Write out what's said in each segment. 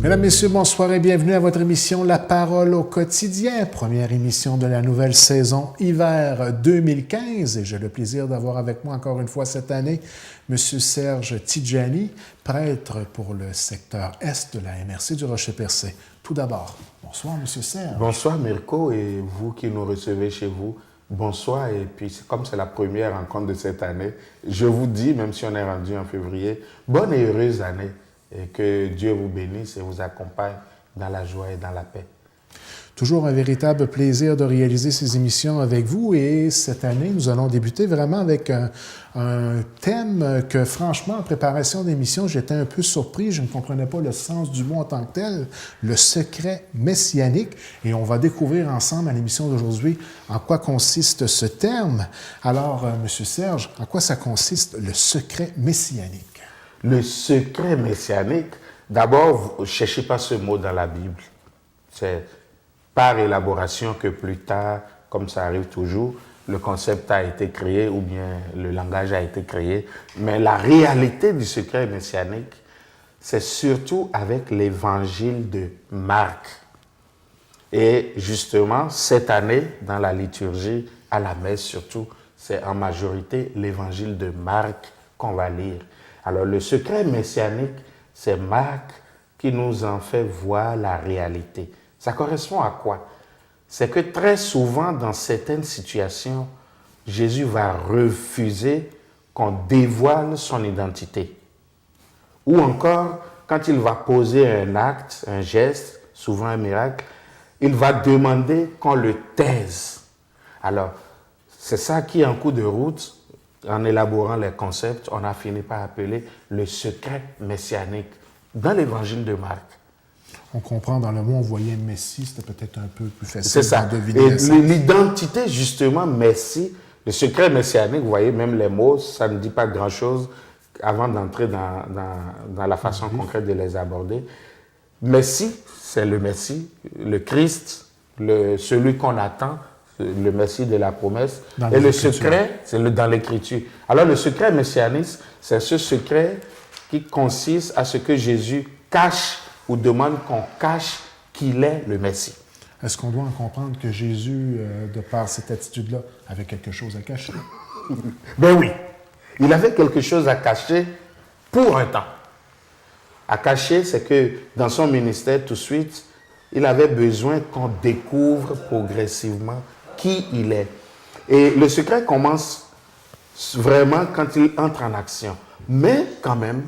Mesdames, Messieurs, bonsoir et bienvenue à votre émission La Parole au quotidien, première émission de la nouvelle saison hiver 2015. Et j'ai le plaisir d'avoir avec moi encore une fois cette année M. Serge Tidjani, prêtre pour le secteur Est de la MRC du Rocher-Percé. Tout d'abord, bonsoir M. Serge. Bonsoir Mirko et vous qui nous recevez chez vous. Bonsoir et puis comme c'est la première rencontre de cette année, je vous dis, même si on est rendu en février, bonne et heureuse année. Et que Dieu vous bénisse et vous accompagne dans la joie et dans la paix. Toujours un véritable plaisir de réaliser ces émissions avec vous et cette année, nous allons débuter vraiment avec un thème que franchement, en préparation d'émission, j'étais un peu surpris, je ne comprenais pas le sens du mot en tant que tel, le secret messianique, et on va découvrir ensemble à l'émission d'aujourd'hui en quoi consiste ce terme. Alors, M. Serge, en quoi ça consiste le secret messianique? Le secret messianique, d'abord, ne cherchez pas ce mot dans la Bible. C'est par élaboration que plus tard, comme ça arrive toujours, le concept a été créé ou bien le langage a été créé. Mais la réalité du secret messianique, c'est surtout avec l'évangile de Marc. Et justement, cette année, dans la liturgie, à la messe surtout, c'est en majorité l'évangile de Marc qu'on va lire. Alors, le secret messianique, c'est Marc qui nous en fait voir la réalité. Ça correspond à quoi? C'est que très souvent, dans certaines situations, Jésus va refuser qu'on dévoile son identité. Ou encore, quand il va poser un acte, un geste, souvent un miracle, il va demander qu'on le taise. Alors, c'est ça qui, en cours de route, en élaborant les concepts, on a fini par appeler le secret messianique dans l'évangile de Marc. On comprend, dans le mot, on voyait Messie, c'était peut-être un peu plus facile c'est ça. de deviner. Et l'identité, justement, Messie, le secret messianique, vous voyez, même les mots, ça ne dit pas grand-chose avant d'entrer dans la façon concrète de les aborder. Messie, c'est le Messie, le Christ, celui qu'on attend, le Messie de la promesse. Et le secret, c'est dans l'Écriture. Alors, le secret messianique, c'est ce secret qui consiste à ce que Jésus cache ou demande qu'on cache qu'il est le Messie. Est-ce qu'on doit en comprendre que Jésus, de par cette attitude-là, avait quelque chose à cacher? Ben oui, il avait quelque chose à cacher pour un temps. À cacher, c'est que dans son ministère, tout de suite, il avait besoin qu'on découvre progressivement qui il est. Et le secret commence vraiment quand il entre en action. Mais quand même,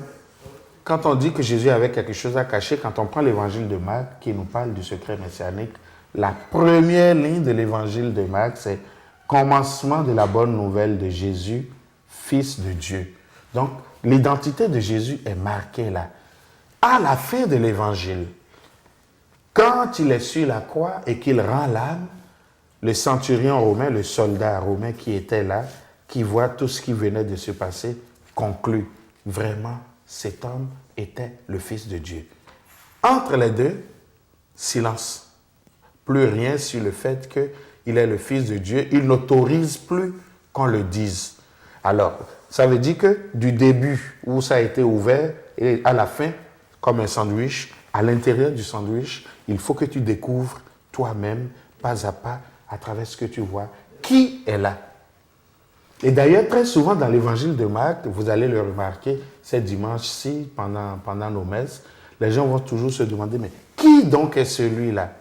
quand on dit que Jésus avait quelque chose à cacher, quand on prend l'évangile de Marc qui nous parle du secret messianique, la première ligne de l'évangile de Marc, c'est commencement de la bonne nouvelle de Jésus, Fils de Dieu. Donc, l'identité de Jésus est marquée là. À la fin de l'évangile, quand il est sur la croix et qu'il rend l'âme, le centurion romain, le soldat romain qui était là, qui voit tout ce qui venait de se passer, conclut vraiment, cet homme était le Fils de Dieu. Entre les deux, silence. Plus rien sur le fait qu'il est le Fils de Dieu. Il n'autorise plus qu'on le dise. Alors, ça veut dire que du début où ça a été ouvert et à la fin, comme un sandwich, à l'intérieur du sandwich, il faut que tu découvres toi-même, pas à pas, à travers ce que tu vois, qui est là. Et d'ailleurs, très souvent dans l'évangile de Marc, vous allez le remarquer, ces dimanches-ci, pendant nos messes, les gens vont toujours se demander, mais qui donc est celui-là?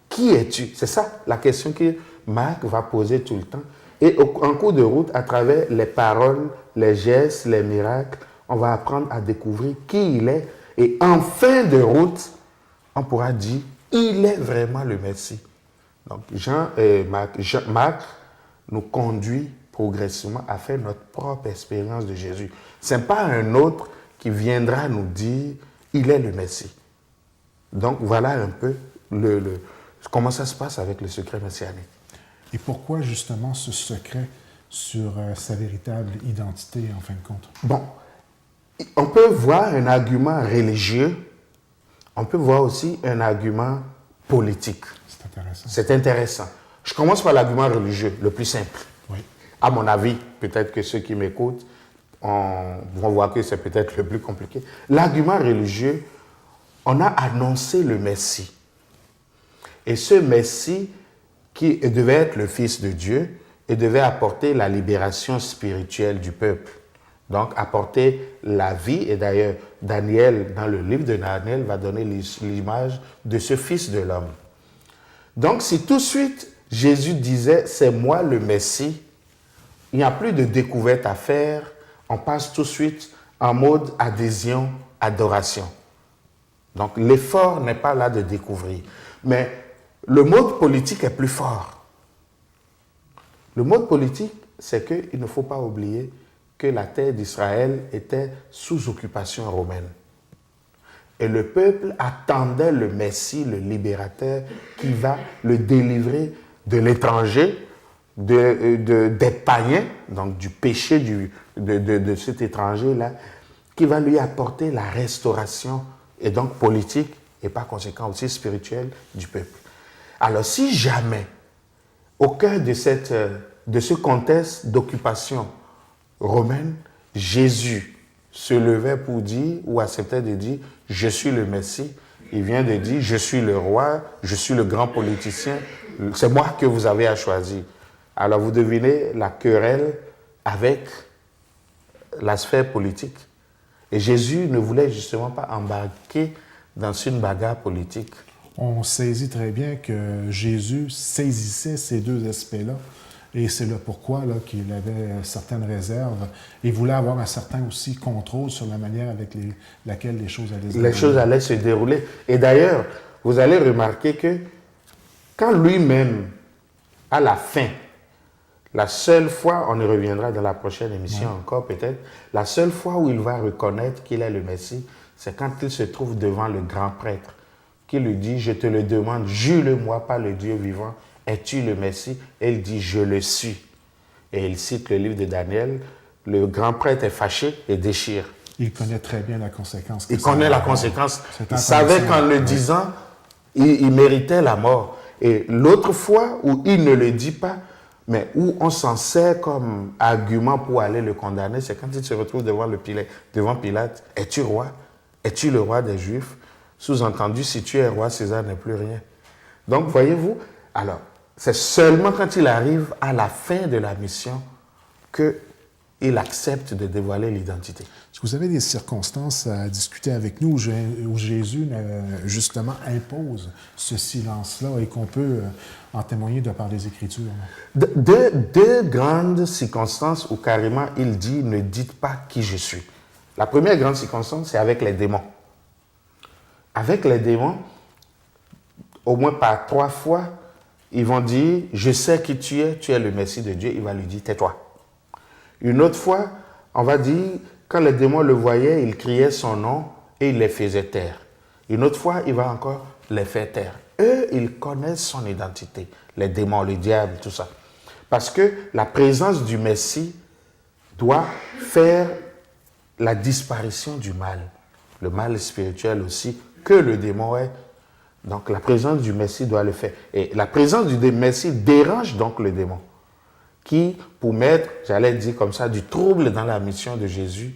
Qui es-tu? C'est ça la question que Marc va poser tout le temps. Et en cours de route, à travers les paroles, les gestes, les miracles, on va apprendre à découvrir qui il est. Et en fin de route, on pourra dire, il est vraiment le Messie. Donc, Marc nous conduit progressivement à faire notre propre expérience de Jésus. Ce n'est pas un autre qui viendra nous dire, il est le Messie. Donc, voilà un peu comment ça se passe avec le secret messianique. Et pourquoi justement ce secret sur sa véritable identité, en fin de compte? Bon, on peut voir un argument religieux, on peut voir aussi un argument politique. C'est intéressant. C'est intéressant. Je commence par l'argument religieux, le plus simple. Oui. À mon avis, peut-être que ceux qui m'écoutent vont voir que c'est peut-être le plus compliqué. L'argument religieux, on a annoncé le Messie. Et ce Messie, qui devait être le Fils de Dieu, et devait apporter la libération spirituelle du peuple. Donc, apporter la vie. Et d'ailleurs, Daniel, dans le livre de Daniel, va donner l'image de ce Fils de l'homme. Donc, si tout de suite, Jésus disait, c'est moi le Messie, il n'y a plus de découverte à faire, on passe tout de suite en mode adhésion, adoration. Donc, l'effort n'est pas là de découvrir. Mais le mode politique est plus fort. Le mode politique, c'est qu'il ne faut pas oublier que la terre d'Israël était sous occupation romaine. Et le peuple attendait le Messie, le libérateur, qui va le délivrer de l'étranger, des païens, donc du péché de cet étranger-là, qui va lui apporter la restauration, et donc politique, et par conséquent aussi spirituelle, du peuple. Alors si jamais, au cœur de ce contexte d'occupation romaine, Jésus se levait pour dire, ou acceptait de dire, je suis le Messie, il vient de dire, je suis le roi, je suis le grand politicien, c'est moi que vous avez à choisir. Alors vous devinez la querelle avec la sphère politique. Et Jésus ne voulait justement pas embarquer dans une bagarre politique. On saisit très bien que Jésus saisissait ces deux aspects-là. Et c'est le pourquoi là, qu'il avait certaines réserves. Il voulait avoir un certain aussi contrôle sur la manière avec laquelle les choses allaient se dérouler. Les choses allaient se dérouler. Et d'ailleurs, vous allez remarquer que quand lui-même, à la fin, la seule fois, on y reviendra dans la prochaine émission encore peut-être, la seule fois où il va reconnaître qu'il est le Messie, c'est quand il se trouve devant le grand prêtre, qui lui dit, je te le demande, jure-le-moi par le Dieu vivant, es-tu le Messie? Et il dit, je le suis. Et il cite le livre de Daniel, le grand prêtre est fâché et déchire. Il connaît très bien la conséquence. Il connaît la conséquence. Il savait qu'en le disant, il méritait la mort. Et l'autre fois où il ne le dit pas, mais où on s'en sert comme argument pour aller le condamner, c'est quand il se retrouve devant Pilate. Es-tu roi? Es-tu le roi des Juifs? Sous-entendu, si tu es roi, César n'est plus rien. Donc, voyez-vous, alors, c'est seulement quand il arrive à la fin de la mission qu'il accepte de dévoiler l'identité. Est-ce que vous avez des circonstances à discuter avec nous où Jésus, justement, impose ce silence-là et qu'on peut en témoigner de par les Écritures? Deux grandes circonstances où carrément il dit « ne dites pas qui je suis ». La première grande circonstance, c'est avec les démons. Avec les démons, au moins par 3 fois, ils vont dire « je sais qui tu es le Messie de Dieu ». Il va lui dire « tais-toi ». Une autre fois, on va dire, quand les démons le voyaient, ils criaient son nom et il les faisait taire. Une autre fois, il va encore les faire taire. Eux, ils connaissent son identité, les démons, le diable, tout ça. Parce que la présence du Messie doit faire la disparition du mal, le mal spirituel aussi, que le démon est. Donc la présence du Messie doit le faire. Et la présence du Messie dérange donc le démon, qui, pour mettre, j'allais dire comme ça, du trouble dans la mission de Jésus,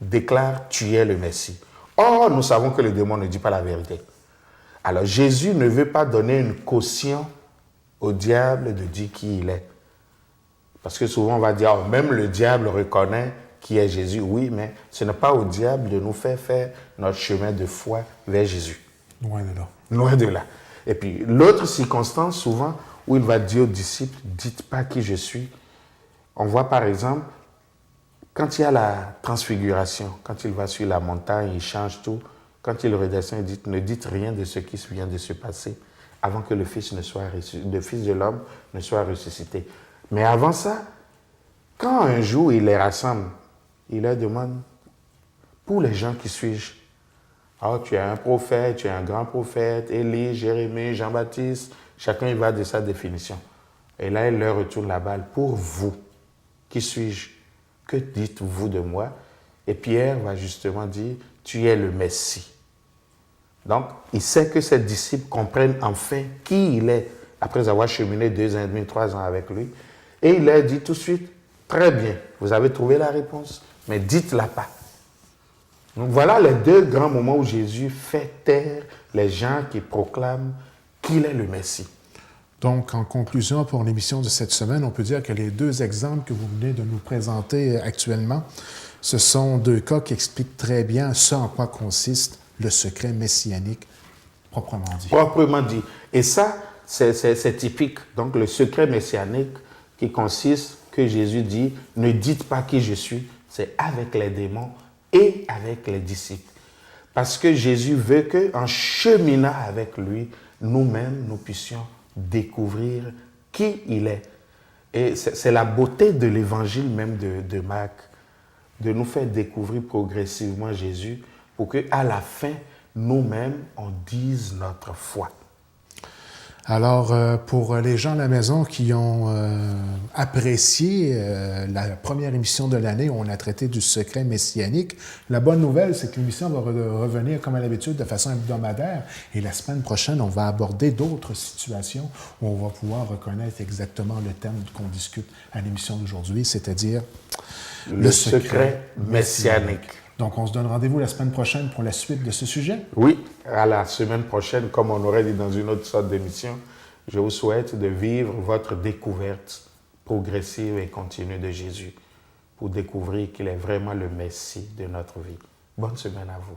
déclare « tu es le Messie ». Or, nous savons que le démon ne dit pas la vérité. Alors, Jésus ne veut pas donner une caution au diable de dire qui il est. Parce que souvent, on va dire oh, même le diable reconnaît qui est Jésus. Oui, mais ce n'est pas au diable de nous faire notre chemin de foi vers Jésus. Loin de là. Loin de là. Et puis, l'autre circonstance, souvent, où il va dire aux disciples, dites pas qui je suis. On voit par exemple, quand il y a la transfiguration, quand il va sur la montagne, il change tout. Quand il redescend, il dit, ne dites rien de ce qui vient de se passer avant que le Fils de l'homme ne soit ressuscité. Mais avant ça, quand un jour il les rassemble, il leur demande, pour les gens qui suis-je? Oh, tu es un prophète, tu es un grand prophète, Élie, Jérémie, Jean-Baptiste, chacun il va de sa définition. Et là, il leur retourne la balle. Pour vous, qui suis-je? Que dites-vous de moi? Et Pierre va justement dire, tu es le Messie. Donc, il sait que ses disciples comprennent enfin qui il est, après avoir cheminé 2 ans et demi, 3 ans avec lui. Et il leur dit tout de suite, très bien, vous avez trouvé la réponse, mais dites-la pas. Donc voilà les deux grands moments où Jésus fait taire les gens qui proclament qu'il est le Messie. Donc, en conclusion, pour l'émission de cette semaine, on peut dire que les deux exemples que vous venez de nous présenter actuellement, ce sont deux cas qui expliquent très bien ce en quoi consiste le secret messianique, proprement dit. Proprement dit. Et ça, c'est typique. Donc, le secret messianique qui consiste, que Jésus dit, ne dites pas qui je suis, c'est avec les démons et avec les disciples. Parce que Jésus veut qu'en cheminant avec lui, nous-mêmes, nous puissions découvrir qui il est. Et c'est la beauté de l'évangile même de Marc, de nous faire découvrir progressivement Jésus pour qu'à la fin, nous-mêmes, on dise notre foi. Alors, pour les gens à la maison qui ont apprécié la première émission de l'année où on a traité du secret messianique, la bonne nouvelle, c'est que l'émission va revenir comme à l'habitude de façon hebdomadaire. Et la semaine prochaine, on va aborder d'autres situations où on va pouvoir reconnaître exactement le thème qu'on discute à l'émission d'aujourd'hui, c'est-à-dire le secret messianique. Donc, on se donne rendez-vous la semaine prochaine pour la suite de ce sujet. Oui, à la semaine prochaine, comme on aurait dit dans une autre sorte d'émission, je vous souhaite de vivre votre découverte progressive et continue de Jésus pour découvrir qu'il est vraiment le Messie de notre vie. Bonne semaine à vous.